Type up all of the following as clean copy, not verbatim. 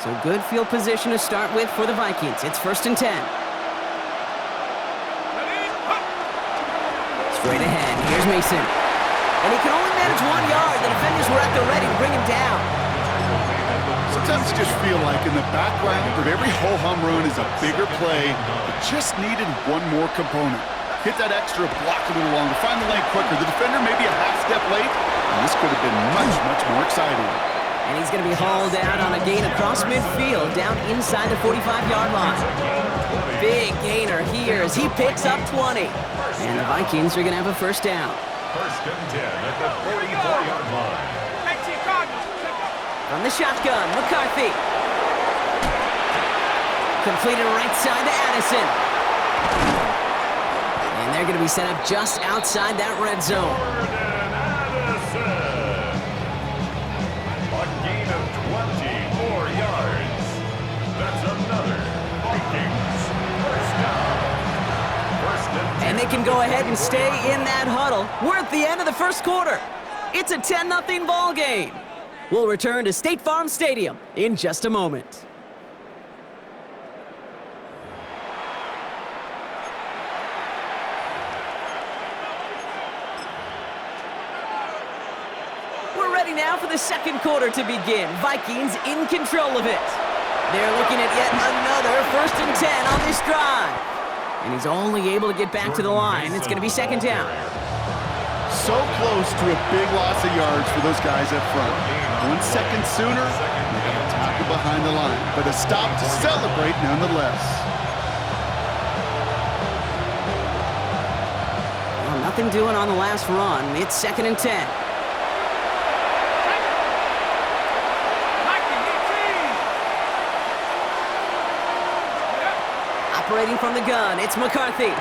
So good field position to start with for the Vikings. It's 1st and 10. Straight ahead. Here's Mason. And he can only manage 1 yard. The defenders were at the ready to bring him down. Sometimes you just feel like in the background of every ho-hum run is a bigger play. It just needed one more component. Hit that extra block a little longer. Find the lane quicker. The defender may be a half step late. And this could have been much, much more exciting. And he's going to be hauled out on a gain across midfield, down inside the 45-yard line. Big gainer here as he picks up 20. And the Vikings are going to have a 1st down. 1st and 10 at the 44-yard line. From the shotgun, McCarthy. Completed right side to Addison. And they're going to be set up just outside that red zone. A gain of 24 yards. That's another Vikings 1st down. 1st and 10. And they can go ahead and stay in that huddle. We're at the end of the 1st quarter. It's a 10-0 ball game. We'll return to State Farm Stadium in just a moment. We're ready now for the 2nd quarter to begin. Vikings in control of it. They're looking at yet another 1st and 10 on this drive. And he's only able to get back to the line. It's going to be 2nd down. So close to a big loss of yards for those guys up front. 1 second sooner, they got a tackle behind the line. But a stop to celebrate nonetheless. Well, nothing doing on the last run. It's 2nd and 10. Operating from the gun, it's McCarthy.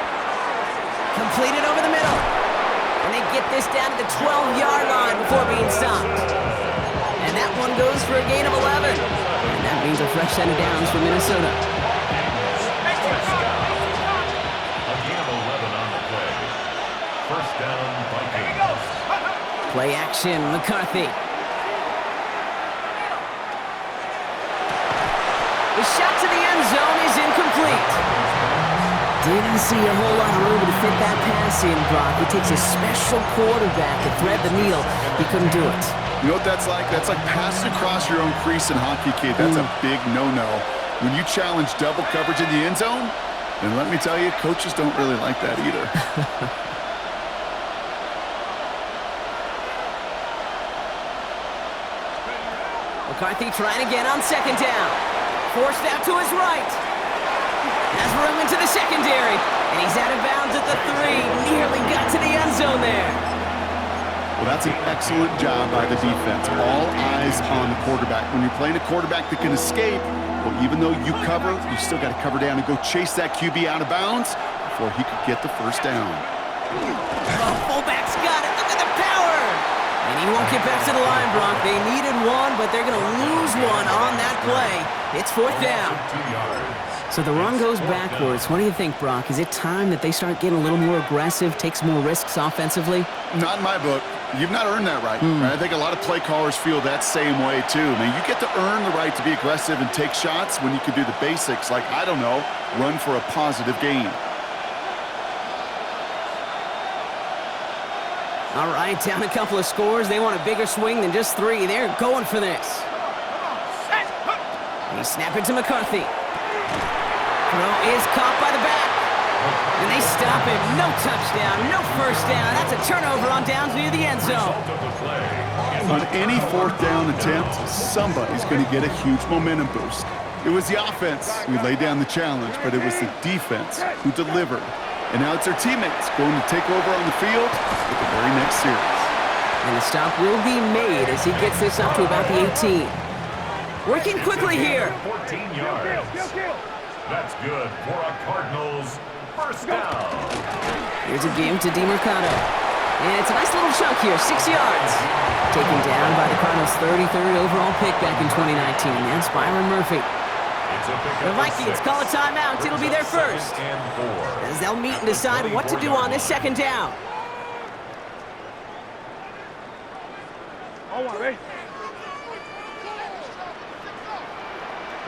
Completed over the middle. And they get this down to the 12-yard line before being stopped. And that one goes for a gain of 11. And that means a fresh set of downs for Minnesota. A gain of 11 on the play. 1st down, Vikings. Play action, McCarthy. The shot to the end zone is incomplete. Didn't see a whole lot of room to fit that pass in, Brock. It takes a special quarterback to thread the needle. He couldn't do it. You know what that's like? That's like passing across your own crease in hockey, kid. That's a big no-no. When you challenge double coverage in the end zone, then let me tell you, coaches don't really like that either. McCarthy trying again on 2nd down. Forced out to his right. Has room into the secondary. And he's out of bounds at the 3. Nearly got to the end zone there. Well, that's an excellent job by the defense. All eyes on the quarterback. When you're playing a quarterback that can escape, well, even though you cover, you still got to cover down and go chase that QB out of bounds before he could get the 1st down. Oh, fullback's got it. Look at the power. And he won't get back to the line, Brock. They needed one, but they're going to lose one on that play. It's 4th down. 2 yards. So the run goes backwards. What do you think, Brock? Is it time that they start getting a little more aggressive, take some more risks offensively? Not in my book. You've not earned that right. I think a lot of play callers feel that same way, too. I mean, you get to earn the right to be aggressive and take shots when you can do the basics, like, I don't know, run for a positive gain. All right, down a couple of scores. They want a bigger swing than just 3. They're going for this. They snap it to McCarthy. Throw is caught by the back. And they stop it. No touchdown, no 1st down. That's a turnover on downs near the end zone. On any 4th down attempt, somebody's going to get a huge momentum boost. It was the offense who laid down the challenge, but it was the defense who delivered. And now it's their teammates going to take over on the field with the very next series. And the stop will be made as he gets this up to about the 18. Working quickly here. 14 yards. That's good for a Cardinals 1st down. Here's a game to DeMercado. And it's a nice little chunk here, 6 yards. Taken down by the Cardinals' 33rd overall pick back in 2019. That's Byron Murphy. The Vikings call a timeout. It'll be their 1st. As they'll meet and decide what to do on this 2nd down.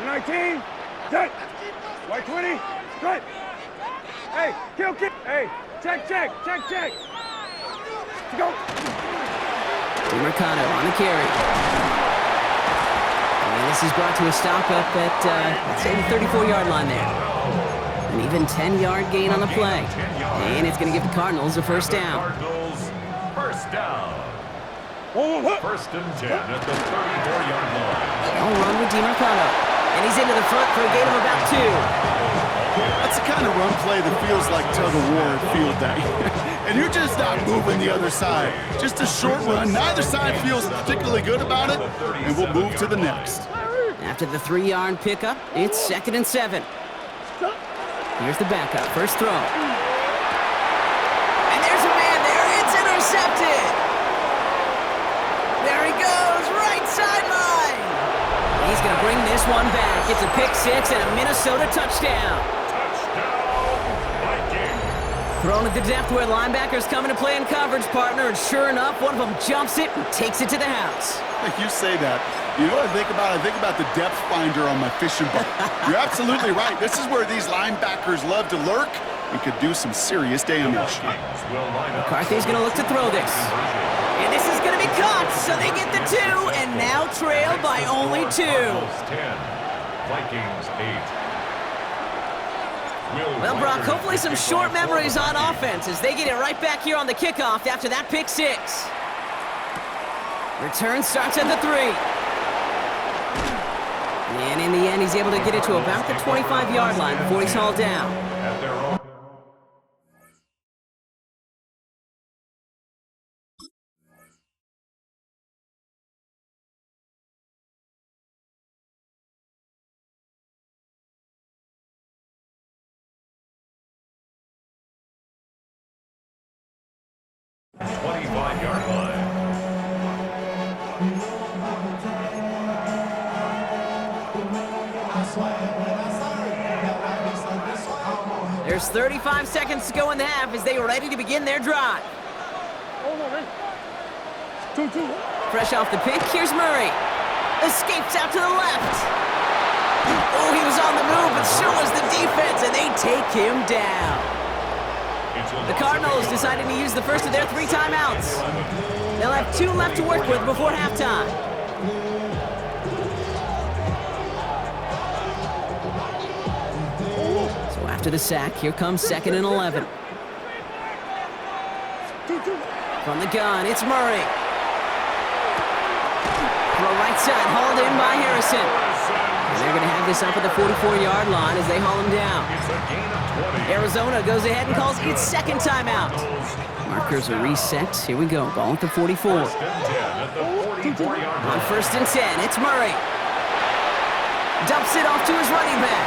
19, set. White 20, straight. Hey, kill. Hey, check. Let's go. DiMercato on the carry. And this is brought to a stop up at, let's say, the 34-yard line there. An even 10-yard gain on the play. And it's going to give the Cardinals a first down. Cardinals, first down. First and 10 at the 34-yard line. They'll run with DiMercato. And he's into the front for a gain of about 2. That's the kind of run play that feels like tug-of-war at field day. And you're just not moving the other side. Just a short run. Neither side feels particularly good about it, and we'll move to the next. After the 3-yard pickup, it's 2nd and 7. Here's the backup. First throw. And there's a man there. It's intercepted. There he goes. Right sideline. He's going to bring this one back. It's a pick 6 and a Minnesota touchdown. Thrown at the depth where linebackers come into play in coverage, partner, and sure enough, one of them jumps it and takes it to the house. You say that. You know what I think about? I think about the depth finder on my fishing boat. You're absolutely right. This is where these linebackers love to lurk and could do some serious damage. McCarthy's going to look to throw this. And this is going to be caught, so they get the 2 and now trail by only 2. 10, Vikings 8. Well, Brock, hopefully some short memories on offense as they get it right back here on the kickoff after that pick 6. Return starts at the 3. And in the end, he's able to get it to about the 25-yard line before he's hauled down. There's 35 seconds to go in the half as they are ready to begin their drive. Fresh off the pick, here's Murray. Escapes out to the left. Oh, he was on the move, but so was the defense, and they take him down. The Cardinals deciding to use the first of their 3 timeouts. They'll have 2 left to work with before halftime. So after the sack, here comes 2nd and 11. From the gun, it's Murray. Throw right side, hauled in by Harrison. And they're going to have this up at the 44-yard line as they haul him down. Arizona goes ahead and calls its 2nd timeout. Markers are reset. Here we go. Ball at the 44. On 1st and 10, it's Murray. Dumps it off to his running back.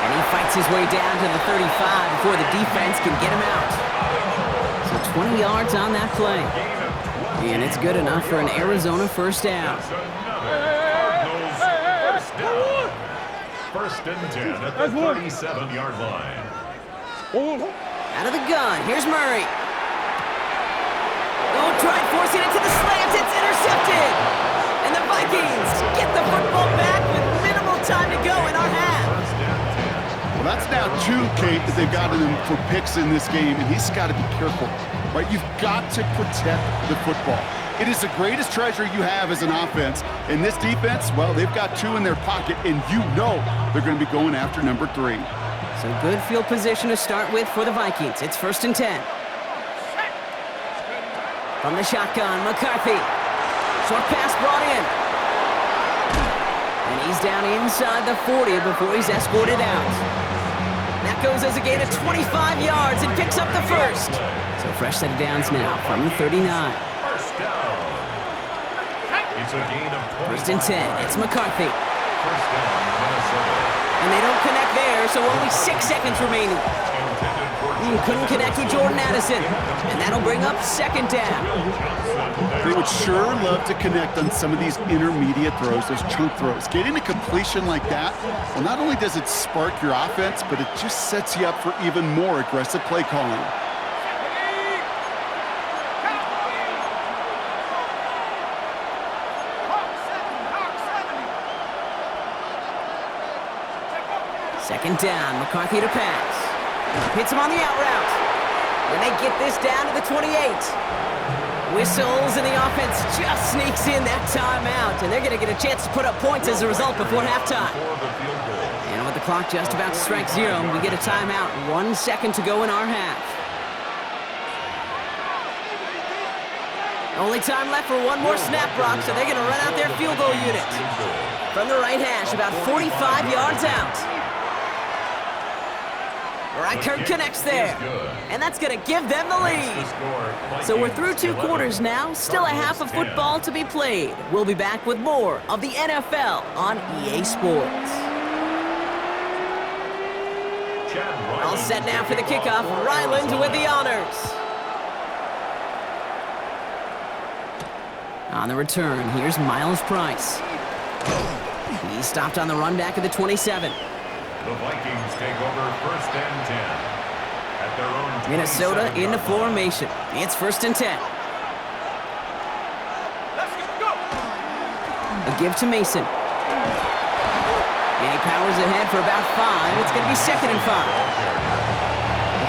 And he fights his way down to the 35 before the defense can get him out. So 20 yards on that play. And it's good enough for an Arizona first down. First and 10 at the 37-yard line. Out of the gun, here's Murray. Oh, tried forcing it to the slant. It's intercepted. And the Vikings get the football back with minimal time to go in our half. Well, that's now 2, Kate, that they've gotten him for picks in this game, and he's got to be careful, right? You've got to protect the football. It is the greatest treasure you have as an offense. And this defense, well, they've got 2 in their pocket, and you know they're going to be going after number 3. So good field position to start with for the Vikings. It's 1st and 10. From the shotgun, McCarthy. Short pass brought in. And he's down inside the 40 before he's escorted out. That goes as a gain of 25 yards and picks up the first. So fresh set of downs now from the 39. First down. It's a gain of 1st and 10. It's McCarthy. First down, Minnesota. And they don't connect there, so only 6 seconds remaining. Couldn't connect with Jordan Addison. And that'll bring up 2nd down. They would sure love to connect on some of these intermediate throws, those chunk throws. Getting a completion like that, well, not only does it spark your offense, but it just sets you up for even more aggressive play calling. Second down, McCarthy to pass. Hits him on the out route. And they get this down to the 28. Whistles, and the offense just sneaks in that timeout. And they're going to get a chance to put up points as a result before halftime. And with the clock just about to strike 0, we get a timeout. 1 second to go in our half. Only time left for one more snap, Brock, so they're going to run out their field goal unit. From the right hash, about 45 yards out. Reichert connects there, and that's going to give them the lead. So we're through 2 quarters now, still a half of football to be played. We'll be back with more of the NFL on EA Sports. All set now for the kickoff. Ryland with the honors. On the return, here's Miles Price. He stopped on the run back of the 27. The Vikings take over 1st and 10 at their own Minnesota into formation. It's 1st and 10. A give to Mason. And he powers ahead for about 5. It's going to be 2nd and 5.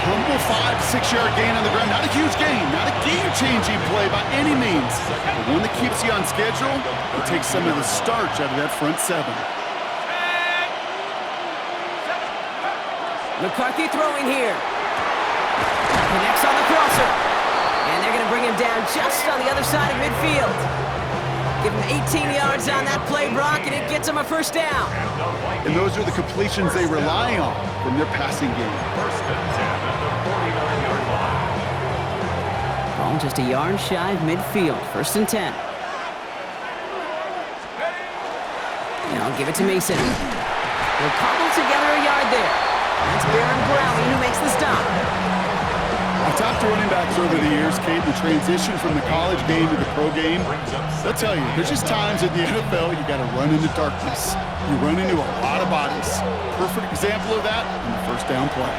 Humble 5-6-yard gain on the ground. Not a huge gain, not a game-changing play by any means. But one that keeps you on schedule and takes some of the starch out of that front 7. McCarthy throwing here. Connects on the crosser. And they're going to bring him down just on the other side of midfield. Give him 18 yards on that play, Brock, and it gets him a 1st down. And those are the completions they rely on from their passing game. 1st and 10 at the 49-yard line. Ball just a yard shy of midfield. 1st and 10. And I'll give it to Mason. They'll cobble together a yard there. That's Baron Browning who makes the stop. I've talked to running backs over the years, Kate, the transition from the college game to the pro game. They'll tell you, there's just times in the NFL you got to run into darkness. You run into a lot of bodies. Perfect example of that in the 1st down play.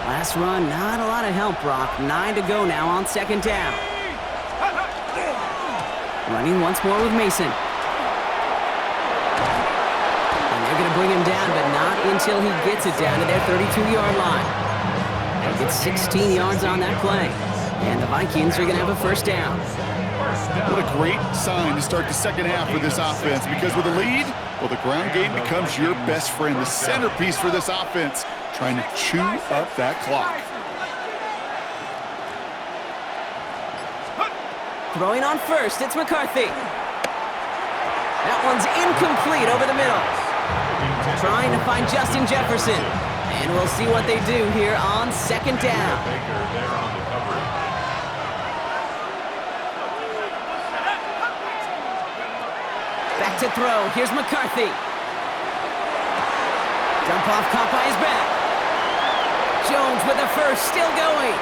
Last run, not a lot of help, Brock. 9 to go now on 2nd down. Running once more with Mason. And they're going to bring him down, but not until he gets it down to their 32-yard line. They'll get 16 yards on that play. And the Vikings are going to have a 1st down. What a great sign to start the 2nd half for this offense, because with a lead, well, the ground game becomes your best friend, the centerpiece for this offense, trying to chew up that clock. Throwing on 1st, it's McCarthy. That one's incomplete over the middle. Trying to find Justin Jefferson. And we'll see what they do here on 2nd down. Back to throw. Here's McCarthy. Dump off caught by his back. Jones with the 1st, still going.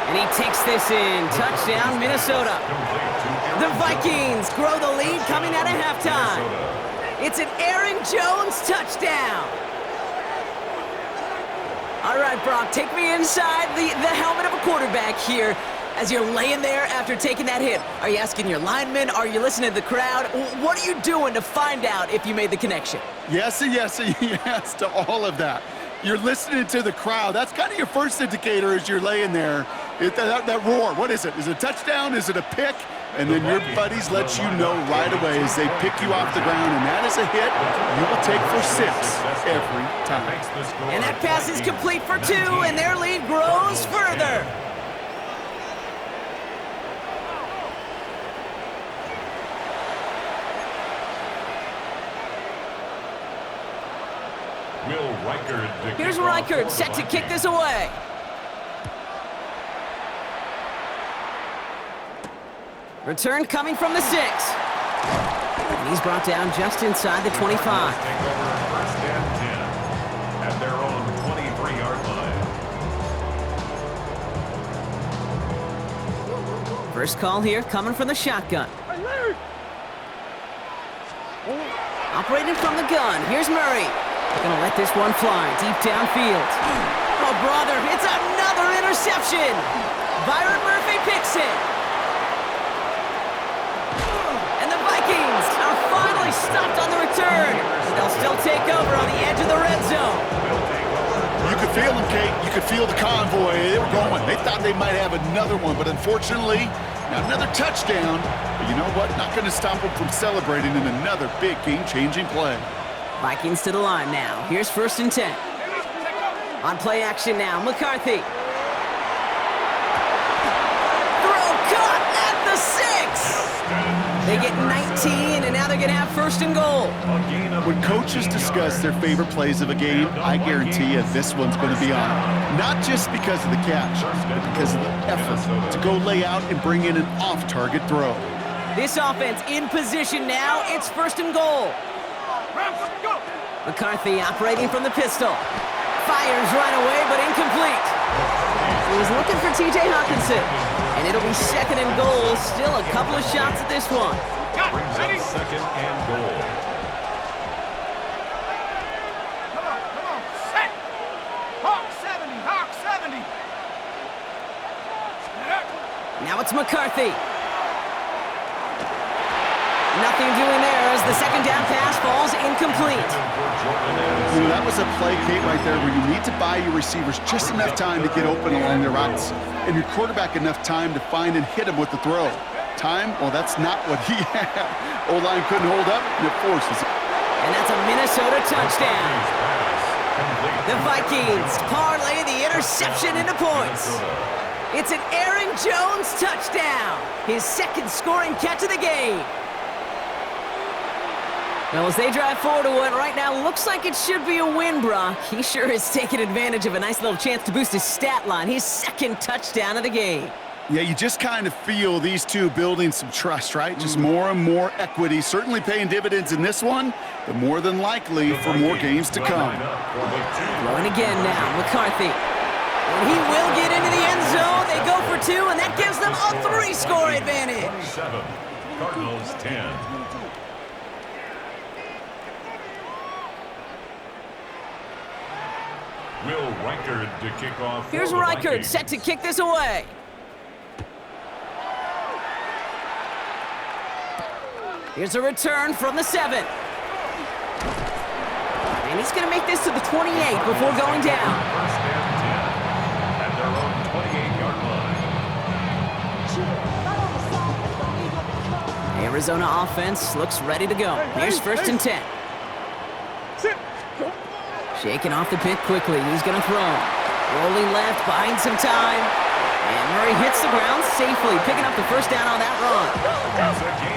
And he takes this in. Touchdown, Minnesota. The Vikings grow the lead coming out of halftime. It's an Aaron Jones touchdown. All right, Brock, take me inside the helmet of a quarterback here as you're laying there after taking that hit. Are you asking your linemen? Are you listening to the crowd? What are you doing to find out if you made the connection? Yes and yes and yes to all of that. You're listening to the crowd. That's kind of your first indicator as you're laying there. That roar, what is it? Is it a touchdown? Is it a pick? And then your buddies let you know right away as they pick you off the ground, and that is a hit you will take for 6 every time. And that pass is complete for 2, and their lead grows further. Here's Reichert set to kick this away. Return coming from the 6. And he's brought down just inside the 25. Take over 1st and 10 at their own 23-yard line. First call here coming from the shotgun. Operating from the gun, here's Murray. Gonna let this one fly deep downfield. Oh, brother, it's another interception. Byron Murphy picks it. And the Vikings are finally stopped on the return. They'll still take over on the edge of the red zone. could feel them, Kate. You could feel the convoy. They were going. They thought they might have another one, but unfortunately, not another touchdown. But you know what? Not going to stop them from celebrating in another big game-changing play. Vikings to the line now. Here's 1st and 10. On play action now, McCarthy. Throw caught at the 6. They get 19, and now they're going to have 1st and goal. When coaches discuss their favorite plays of a game, I guarantee you this one's going to be on. Not just because of the catch, but because of the effort to go lay out and bring in an off-target throw. This offense in position now. It's 1st and goal. McCarthy operating from the pistol. Fires right away, but incomplete. He was looking for T.J. Hawkinson. And it'll be 2nd and goal. Still a couple of shots at this one. Brings up 2nd and goal. Come on, set. Hawk 70, Hawk 70. Now it's McCarthy. Nothing doing there as the 2nd down pass falls incomplete. You know, that was a play, Kate, right there where you need to buy your receivers just enough time to get open along their routes, and your quarterback enough time to find and hit him with the throw. Time? Well, that's not what he had. O-line couldn't hold up, and it forces it. And that's a Minnesota touchdown. The Vikings parlay the interception into points. It's an Aaron Jones touchdown. His 2nd scoring catch of the game. Well, as they drive forward to what right now looks like it should be a win, Brock, he sure is taking advantage of a nice little chance to boost his stat line. His 2nd touchdown of the game. Yeah, you just kind of feel these two building some trust, right? Just more and more equity. Certainly paying dividends in this one, but more than likely for more games to come. Throwing again now, McCarthy. And he will get into the end zone. They go for 2, and that gives them a 3-score advantage. 7, Cardinals 10. Will Reichard to kick off. Here's Reichard set to kick this away. Here's a return from the 7. And he's going to make this to the 28 before going down. 1st and 10 at their own 28-yard line. Arizona offense looks ready to go. Here's 1st and 10. Sit. Go. Shaking off the pick quickly. He's going to throw. Rolling left, buying some time. And Murray hits the ground safely, picking up the 1st down on that run.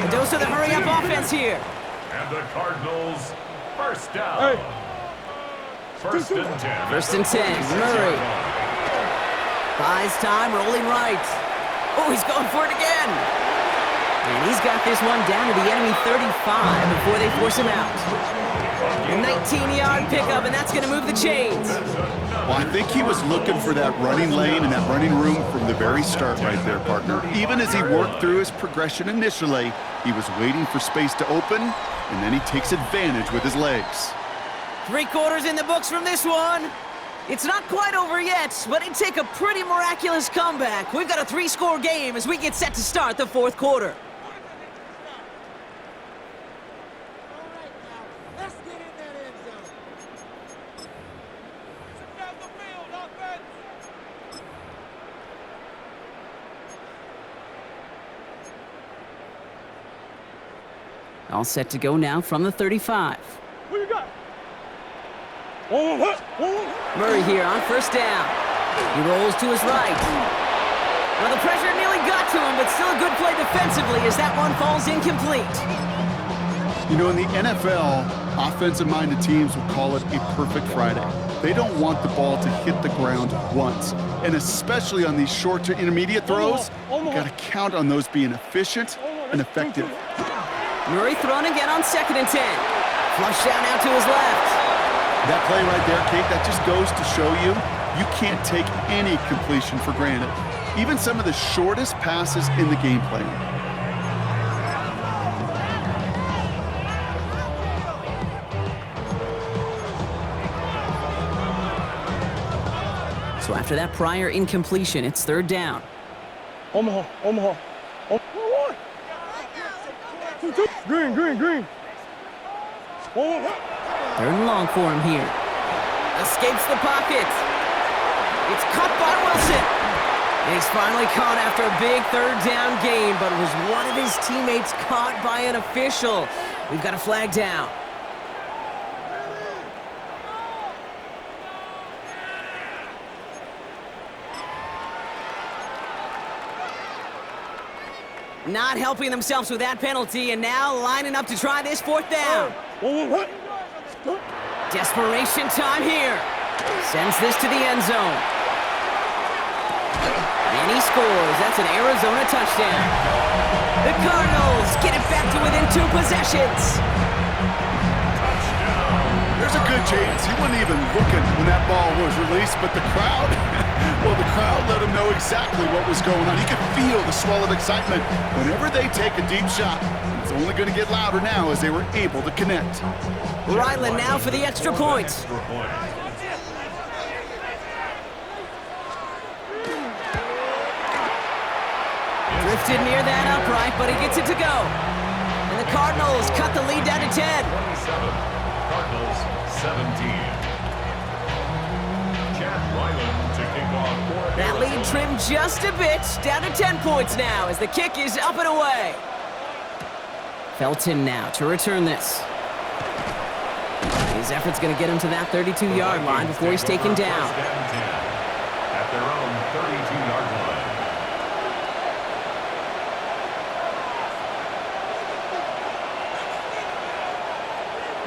A dose of the hurry-up offense here. And the Cardinals, 1st down. 1st and 10. 1st and 10. Murray buys time, rolling right. Oh, he's going for it again. And he's got this one down to the enemy 35 before they force him out. A 19-yard pickup, and that's going to move the chains. Well, I think he was looking for that running lane and that running room from the very start right there, partner. Even as he worked through his progression initially, he was waiting for space to open, and then he takes advantage with his legs. 3 quarters in the books from this one. It's not quite over yet, but it'd take a pretty miraculous comeback. We've got a 3-score game as we get set to start the 4th quarter. All set to go now from the 35. What you got? Murray here on 1st down. He rolls to his right. Well, the pressure nearly got to him, but still a good play defensively as that one falls incomplete. You know, in the NFL, offensive-minded teams will call it a perfect Friday. They don't want the ball to hit the ground once. And especially on these short to intermediate throws, you got to count on those being efficient and effective. Murray thrown again on 2nd and 10. Flush down out to his left. That play right there, Kate, that just goes to show you can't take any completion for granted. Even some of the shortest passes in the game plan. So after that prior incompletion, it's 3rd down. Omaha. Green. 3rd and long for him here. Escapes the pocket. It's caught by Wilson. And he's finally caught after a big third down gain, but it was one of his teammates caught by an official. We've got a flag down. Not helping themselves with that penalty, and now lining up to try this fourth down. Desperation time here. Sends this to the end zone. And he scores. That's an Arizona touchdown. The Cardinals get it back to within 2 possessions. There's a good chance he wasn't even looking when that ball was released, but the crowd, well, the crowd let him know exactly what was going on. He could feel the swell of excitement. Whenever they take a deep shot, it's only going to get louder now as they were able to connect. Ryland now for the extra point. Drifted near that upright, but he gets it to go. And the Cardinals cut the lead down to 10. 27. Cardinals 17. Chad Ryland to kick off. That lead trimmed just a bit, down to 10 points now as the kick is up and away. Felton now to return this. His effort's going to get him to that 32-yard line before he's taken down. At their own 32-yard line.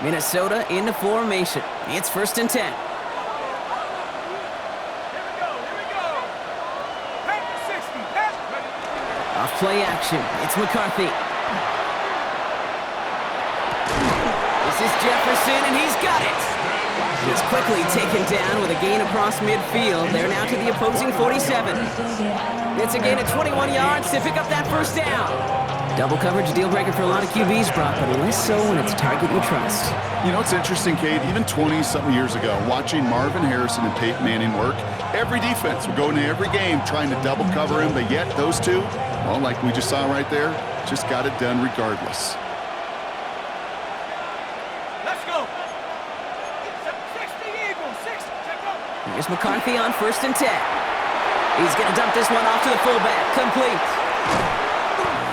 Minnesota in the formation. It's 1st and 10. Here we go. Pack to 60. Pack. Off play action. It's McCarthy. This is Jefferson, and he's got it. He's quickly taken down with a gain across midfield. They're now to the opposing 47. It's a gain of 21 yards to pick up that first down. Double coverage deal breaker for a lot of QBs, Brock, but less so when it's a target you trust. You know, it's interesting, Kate, even 20-something years ago, watching Marvin Harrison and Peyton Manning work, every defense would go into every game trying to double cover him, but yet those two, well, like we just saw right there, just got it done regardless. Let's go. 60 Eagles. 60. Check up. Here's McCarthy on 1st and 10. He's going to dump this one off to the fullback. Complete.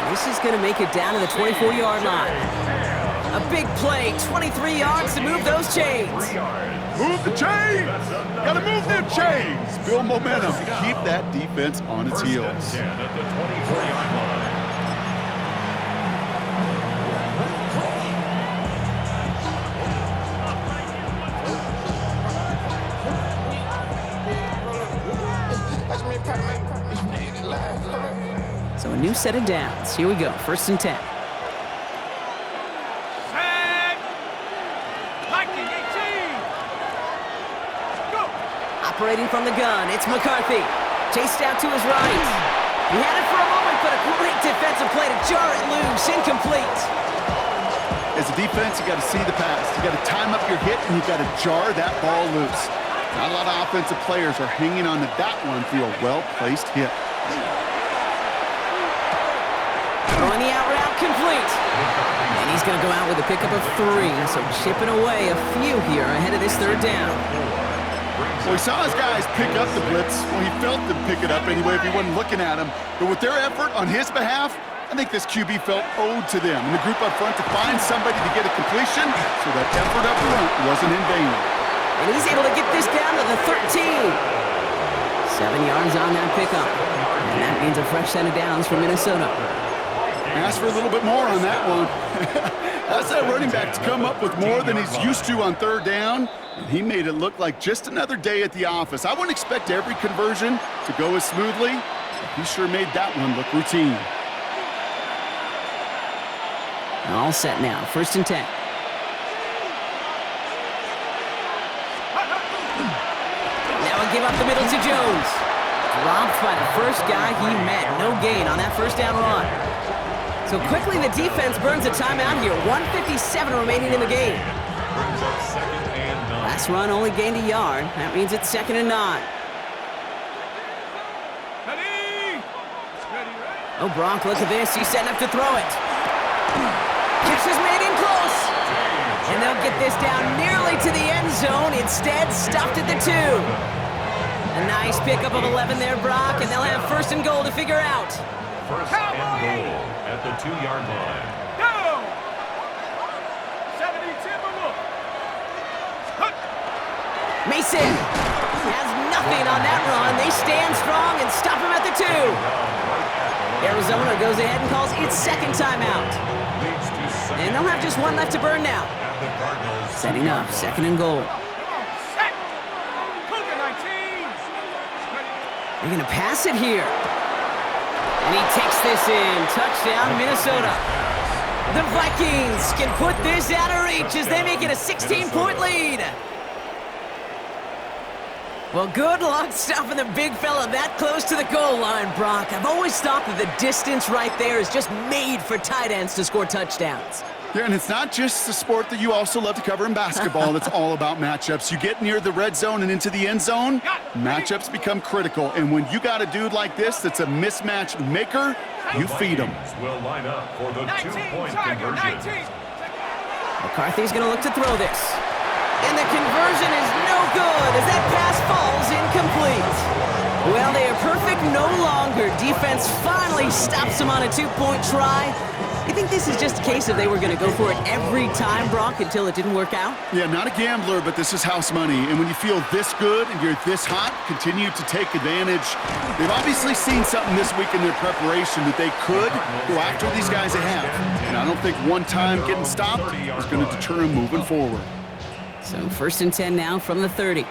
This is going to make it down to the 24-yard line. A big play, 23 yards to move those chains. Move the chains! Gotta move them chains! Build momentum. Keep that defense on its heels. First and 10 at the 24-yard line. So a new set of downs. Here we go, 1st and 10. Set. Viking 18. Go. Operating from the gun, it's McCarthy. Chased out to his right. He had it for a moment, but a great defensive play to jar it loose. Incomplete. As a defense, you got to see the pass. You got to time up your hit, and you got to jar that ball loose. Not a lot of offensive players are hanging on to that one through a well-placed hit. Throwing the out route complete. And he's going to go out with a pickup of 3, so chipping away a few here ahead of this 3rd down. Well, he saw his guys pick up the blitz. Well, he felt them pick it up anyway if he wasn't looking at him. But with their effort on his behalf, I think this QB felt owed to them and the group up front to find somebody to get a completion, so that effort up front wasn't in vain. And he's able to get this down to the 13. 7 yards on that pickup. And that means a fresh set of downs for Minnesota. Ask for a little bit more on that one. That's that running back to come up with more than he's used to on 3rd down, and he made it look like just another day at the office. I wouldn't expect every conversion to go as smoothly, but he sure made that one look routine. All set now, 1st and 10. Now he'll give up the middle to Jones. Dropped by the first guy he met. No gain on that 1st down run. So quickly the defense burns a timeout here. 1:57 remaining in the game. Last run only gained a yard. That means it's 2nd and 9. Ready. Oh, Bronk, look at this. He's setting up to throw it. Catch is made in close. And they'll get this down nearly to the end zone. Instead, stopped at the 2. A nice pickup of 11 there, Brock, and they'll have first and goal to figure out. First and goal at the 2-yard line. Go! 70 Timberwolves. Mason has nothing on that run. They stand strong and stop him at the 2. Arizona goes ahead and calls its second timeout. And they'll have just one left to burn now. Setting up, second and goal. Set. Cougar 19. They're going to pass it here. And he takes this in. Touchdown, Minnesota. The Vikings can put this out of reach as they make it a 16-point lead. Well, good luck stopping the big fella that close to the goal line, Brock. I've always thought that the distance right there is just made for tight ends to score touchdowns. Yeah, and it's not just the sport that you also love to cover in basketball. That's all about matchups. You get near the red zone and into the end zone, matchups become critical. And when you got a dude like this that's a mismatch maker, you feed him. Will line up for the 2-point Tiger, conversion. 19. McCarthy's going to look to throw this. And the conversion is no good as that pass falls incomplete. Well, they are perfect no longer. Defense finally stops them on a 2-point try. You think this is just a case of they were going to go for it every time, Brock, until it didn't work out? Yeah, not a gambler, but this is house money. And when you feel this good and you're this hot, continue to take advantage. They've obviously seen something this week in their preparation that they could go after these guys they have. And I don't think one time getting stopped is going to deter them moving forward. So first and 10 now from the 30.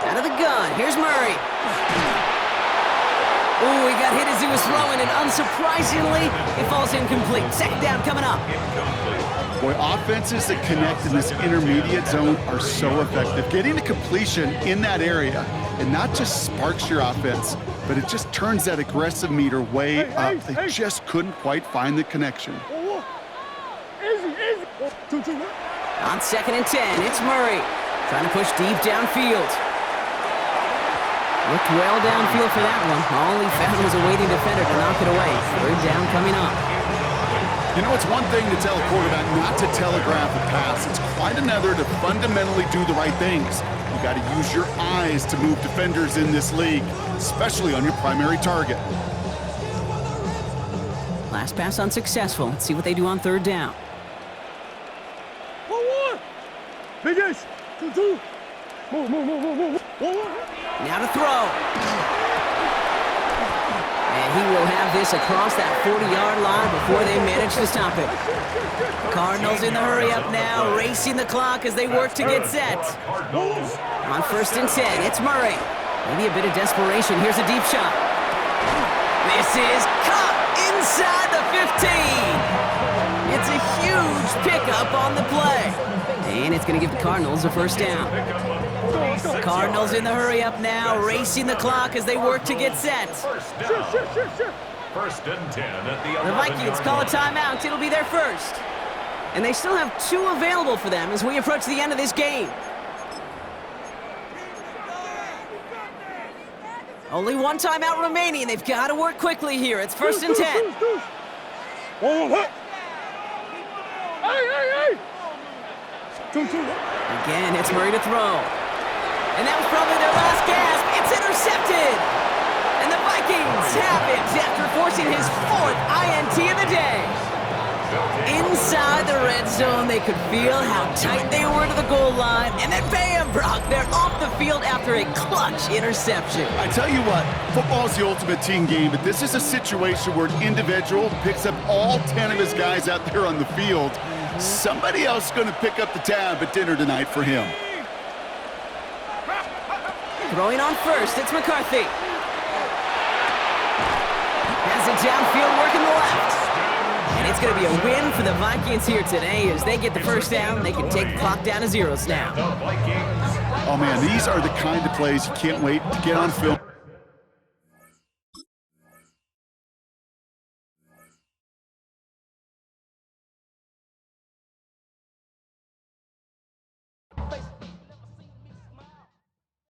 Out of the gun, here's Murray. Ooh, he got hit as he was throwing, and unsurprisingly, it falls incomplete. Second down coming up. Boy, offenses that connect in this intermediate zone are so effective. Getting a completion in that area, it not just sparks your offense, but it just turns that aggressive meter way up. They just couldn't quite find the connection. On second and 10, it's Murray. Trying to push deep downfield. Looked well downfield for that one. All he found was a waiting defender to knock it away. Third down coming up. You know, it's one thing to tell a quarterback not to telegraph a pass. It's quite another to fundamentally do the right things. You got to use your eyes to move defenders in this league, especially on your primary target. Last pass unsuccessful. Let's see what they do on third down. Now to throw. And he will have this across that 40-yard line before they manage to stop it. Cardinals in the hurry up now, racing the clock as they work to get set. On first and 10, it's Murray. Maybe a bit of desperation. Here's a deep shot. This is caught inside the 15. It's a huge pickup on the play. And it's going to give the Cardinals a first down. Cardinals in the hurry up now, racing the clock as they work to get set. First and 10 at the Vikings call a timeout. It'll be their first. And they still have 2 available for them as we approach the end of this game. Only 1 timeout remaining. They've got to work quickly here. It's first and 10. Again, it's Murray to throw. And that was probably their last gasp. It's intercepted. And the Vikings have it after forcing his 4th INT of the day. Inside the red zone, they could feel how tight they were to the goal line. And then bam, Brock, they're off the field after a clutch interception. I tell you what, football's the ultimate team game, but this is a situation where an individual picks up all 10 of his guys out there on the field. Somebody else is going to pick up the tab at dinner tonight for him. Throwing on first, it's McCarthy. Has it downfield, working the left. And it's going to be a win for the Vikings here today as they get the first down. They can take the clock down to 0 now. Oh, man, these are the kind of plays you can't wait to get on film.